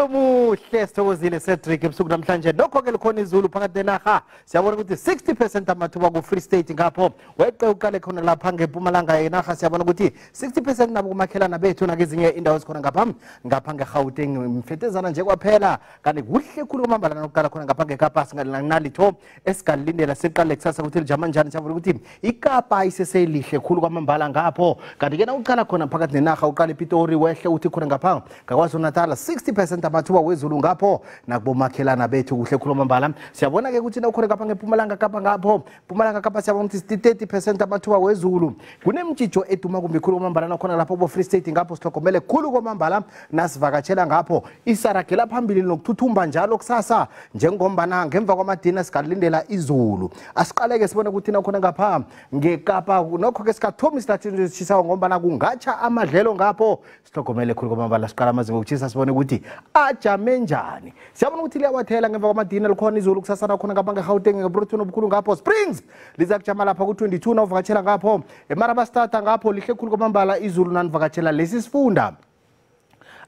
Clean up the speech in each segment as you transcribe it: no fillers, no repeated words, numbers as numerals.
Umkhumbulo omuhle sithokozile Cedric ebusuku namhlanje nokho ke likhona izulu phakathi nenaha siyabona ukuthi 60% amathuba ku Free State ngapho weqe uqale khona lapha ngeMpumalanga yenaha siyabona ukuthi 60% nabo kumakhelana bethu nakezinye indawo ezikhona ngapha ngeGauteng mfetezana nje kwaphela kanti kuhle khulu kwamambala nokuqala khona ngapha ngeKapa singalinalitho esigalindela siqale kusasa ukuthi lijama njani siyabona ukuthi iKapa iseselihle khulu kwamambala ngapho kanti ke na uqala khona phakathi nenaha uqale ePitori wehle uthi khona ngapha KwaZulu-Natal 60% amathuba wezulu ngapho nakubomakhelana bethu kuhle khulu kwamambala siyabona ke ukuthi nakhona ngapha ngeMpumalanga Kapa ngapho Mpumalanga Kapa siyabona ukuthi 30% amathuba wezulu kunemjijo eduma kumbi khulu kwamambala nakhona lapho bo Free State ngapho sithokomele khulu kwamambala nasivakatshela ngapho isaragela phambili nokuthuthumba njalo kusasa njengombana ngemva kwamadina sigalindela izulu asiqaleke sibone ukuthi nakhona ngapha ngeKapa nokho ke sikathomi istathu sishawa ngombana kungatsha amadlelo ngapho sithokomele khulu kwamambala siqala amazinga okuchisa sibone ukuthi ajame njani siyabona ukuthi liyawathela ngemva kwamadina likhona izulu kusasa nakhona ngapha ngeGauteng ngeBruton obukhulu ngapho Springs lizakujama lapha ku22 nawuvakatshela ngapho eMarabastata ngapho lihle khulu kwamambala izulu nanivakatshela lesi sifunda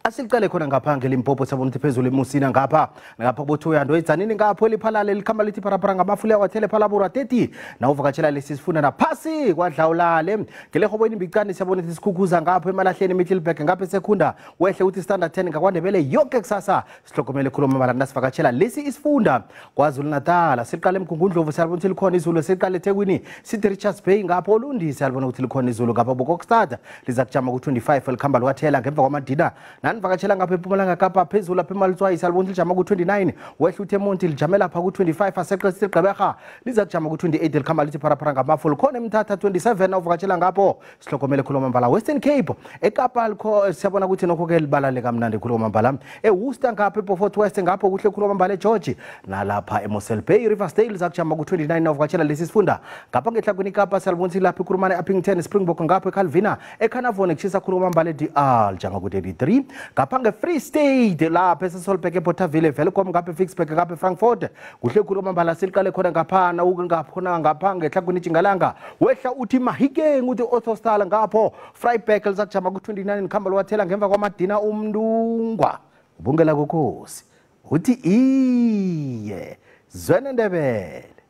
asiliqale khona ngapha ngeLimpopo sabona ukuthi phezulu eMusina ngapha kuBothoyando eDzanini ngapho eliphalale likhamba lithi parapara ngabafule wathele phalabura 30 nawuvakatshela lesi sifunda naphasi kwadlawulale ngelehobweni imbicane siyabona ukuthi sikhukhuza ngapho emalahleni eMiddelburg ngapha eSekunda wehle uthi Standard 10 ngakwaNdebele yonke kusasa sihlokomele khuluma mara nasivakatshela lesi isifunda KwaZulu-Natal siliqale eMgungundlovu siyabona ukuthi likhona izulu siliqale eThekwini sithi Richards Bay ngapho Olundi siyabona ukuthi likhona izulu ngapha boKokstad lizakujama ku25 likhamba lwathela ngemva kwamadina nivakatshela ngapha eMpumalanga Kapa phezulu lapha eMalitswayi salibona lijama ku29 wehle uThemonti lijame lapha ku25 aseqe siqhubeka lizakujama ku28 likhamba lithi parapara ngamafulu khona eMthatha 27 nawuvakatshela ngapho sihlokomele khuluma mbala Western Cape eKapa siyabona ukuthi nokho ke libalale kamnandi khuluma mbala eWorcester ngapha eBeaufort West ngapho kuhle khuluma mbala eGeorge nalapha eMossel Bay Riversdale lizakujama ku29 nawuvakatshela lesi sifunda ngapha ngehlakweni Kapa salibona ukuthi lapha eKurumane Uppington Springbok ngapho eCalvina eCarnarvon kushisa khuluma mbala eDR jama ku33 ngapha ngeFree State lapha eSolbeke eBothaville Velcom ngapha eFixburg ngapha eFrankfurt kuhle khulu kwamambala siliqale khona ngapha ngaphona ngapha ngehlakweni iJingalanga wehla uthi Mahikeng uthi Ottosdal ngapho Vryburg lizakujama ku29 nikhamba lwathela ngemva kwamadina uMndungwa ubungela kokhosi uthi iye Zwenendebele